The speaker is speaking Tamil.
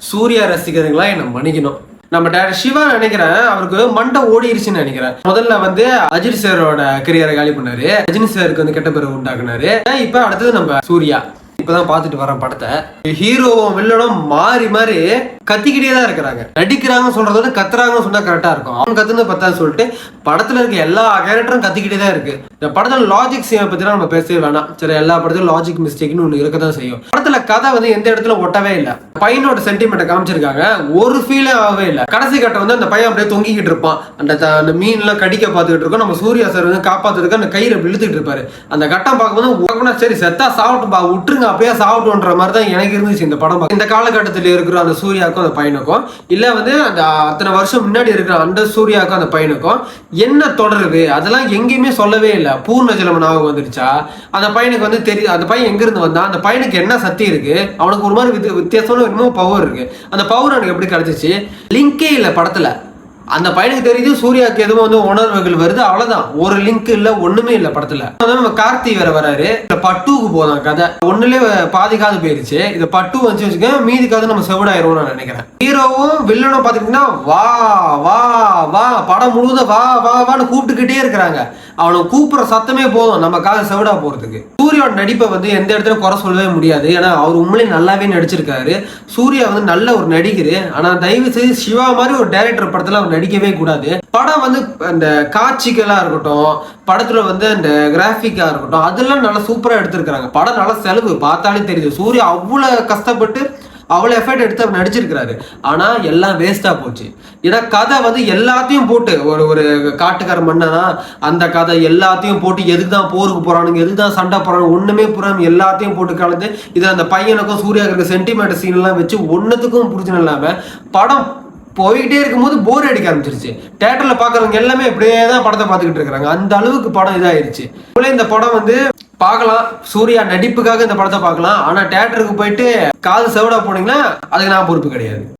சூர்யா ரசிகர்களா என்ன மன்னிக்கணும். நம்ம டேரக்டர் சிவா நினைக்கிறேன் அவருக்கு மண்டை ஓடிருச்சுன்னு நினைக்கிறேன். முதல்ல வந்து அஜித் சாரோட கரியரை காலி பண்ணாரு, ரஜினி சாருக்கு வந்து கெட்ட பேர் உண்டாக்குனாரு. இப்ப அடுத்தது நம்ம சூர்யா. இப்பதான் பாத்துட்டு வரேன் படத்தை. ஹீரோவும் வில்லனும் மாறி மாறி கத்திக்கிட்டே தான் இருக்கிறாங்க. நடிக்கிறாங்க சொல்றதோட கத்துறாங்கன்னு சொன்னா கரெக்டா இருக்கும். அவங்க கத்துன்னு பார்த்தா சொல்லிட்டு படத்துல இருக்க எல்லா கேரக்டரும் கத்திக்கிட்டே தான் இருக்கு. இந்த படத்துல லாஜிக் சீனை பத்தி நம்ம பேசவே வேணாம். சரி, எல்லா படத்திலும் லாஜிக் மிஸ்டேக்னு ஒண்ணு இருக்கதான் செய்யும். படத்துல கதை வந்து எந்த இடத்துல ஒட்டவே இல்லை. பையனோட சென்டிமெண்ட்டை காமிச்சிருக்காங்க, ஒரு ஃபீலே ஆகவே இல்லை. கடைசி கட்டம் வந்து அந்த பையன் அப்படியே தொங்கிக்கிட்டு இருப்பான், அந்த மீன் எல்லாம் கடிக்க பார்த்துக்கிட்டு இருக்கோம். நம்ம சூர்யா சார் வந்து காப்பாத்துறதுக்கு அந்த கயிறை இழுத்துட்டு இருப்பாரு. அந்த கட்டம் பார்க்கும்போது சரி செத்தா சாப்பிட்டு விட்டுருங்க, அப்படியே சாப்பிட்டுன்ற மாதிரி தான் எனக்கு இருந்துச்சு இந்த படம். இந்த காலகட்டத்தில் இருக்கிற அந்த சூர்யாவுக்கும் அந்த பையனுக்கும் இல்ல வந்து அந்த அத்தனை வருஷம் முன்னாடி இருக்கிற அந்த சூர்யாவுக்கும் அந்த பையனுக்கும் என்ன தொடருது அதெல்லாம் எங்கேயுமே சொல்லவே இல்லை. பூர்ண ஜலம் ஞாபகம் வந்துருச்சா? அந்த பையனுக்கு வந்து தெரியும் அந்த பையன் எங்க இருந்து வந்தான், அந்த பையனுக்கு என்ன சக்தி இருக்கு, அவனுக்கு ஒரு மாதிரி வித்தியாசமான என்னமோ பவர் இருக்கு. அந்த பவர் எனக்கு எப்படி கிடைச்சிச்சு? லிங்கே இல்லை படத்துல. அந்த பையனுக்கு தெரியுது சூர்யாவுக்கு எதுவும் வந்து உணர்வுகள் வருது, அவ்வளவுதான். ஒரு லிங்க் இல்ல, ஒண்ணுமே இல்ல படத்துல. நம்ம கார்த்தி வேற வராரு. பட்டுக்கு போதான் கதை, ஒண்ணுலே பாதிக்காது போயிருச்சு. இந்த பட்டு வந்து வச்சுக்க மீதி கதை நம்ம செவிடாயிரும் நான் நினைக்கிறேன். ஹீரோவும் வில்லனும் பாத்தீங்கன்னா வா வா வா படம் முழுவதும் வா வா வான்னு கூப்பிட்டுக்கிட்டே இருக்கிறாங்க. அவனை கூப்பிடுற சத்தமே போதும் நம்ம காதை செவிடா போறதுக்கு. சூர்யாவோட நடிப்பை வந்து எந்த இடத்துல குறை சொல்லவே முடியாது. ஏன்னா அவர் உண்மையிலே நல்லாவே நடிச்சிருக்காரு. சூர்யா வந்து நல்ல ஒரு நடிகர். ஆனா தயவு செய்து சிவா மாதிரி ஒரு டைரக்டர் படத்துல அவர் நடிக்கவே கூடாது. படம் வந்து அந்த காட்சிகளா இருக்கட்டும், படத்துல வந்து அந்த கிராபிக்கா இருக்கட்டும், அதெல்லாம் நல்லா சூப்பரா எடுத்திருக்காங்க. படம் நல்லா செலவு பார்த்தாலே தெரியுது. சூர்யா அவ்வளவு கஷ்டப்பட்டு அவ்வளோ எஃபர்ட் எடுத்து அவர் நடிச்சிருக்கிறாரு. ஆனால் எல்லாம் வேஸ்ட்டாக போச்சு. ஏன்னா கதை வந்து எல்லாத்தையும் போட்டு ஒரு காட்டுக்கார மன்னனா அந்த கதை எல்லாத்தையும் போட்டு எதுக்கு தான் போருக்கு போகிறானுங்க, எதுக்கு தான் சண்டை போகிறானுங்க, ஒன்றுமே புறாம எல்லாத்தையும் போட்டு கலந்து இதை அந்த பையனுக்கும் சூர்யாவுக்கு இருக்க சென்டிமெண்ட் சீன்லாம் வச்சு ஒன்றுத்துக்கும் புரிஞ்சுன்னு இல்லாமல் படம் போயிட்டே இருக்கும்போது போர் அடிக்க ஆரம்பிச்சிருச்சு. தியேட்டர்ல பாக்குறவங்க எல்லாமே இப்படியே தான் படத்தை பார்த்துக்கிட்டு இருக்காங்க. அந்த அளவுக்கு படம் இதாயிருச்சு. இந்த படம் வந்து பார்க்கலாம், சூர்யா நடிப்புக்காக இந்த படத்தை பார்க்கலாம். ஆனா தியேட்டருக்கு போயிட்டு காது செவடா போனீங்கன்னா அதுக்கு நான் பொறுப்பு கிடையாது.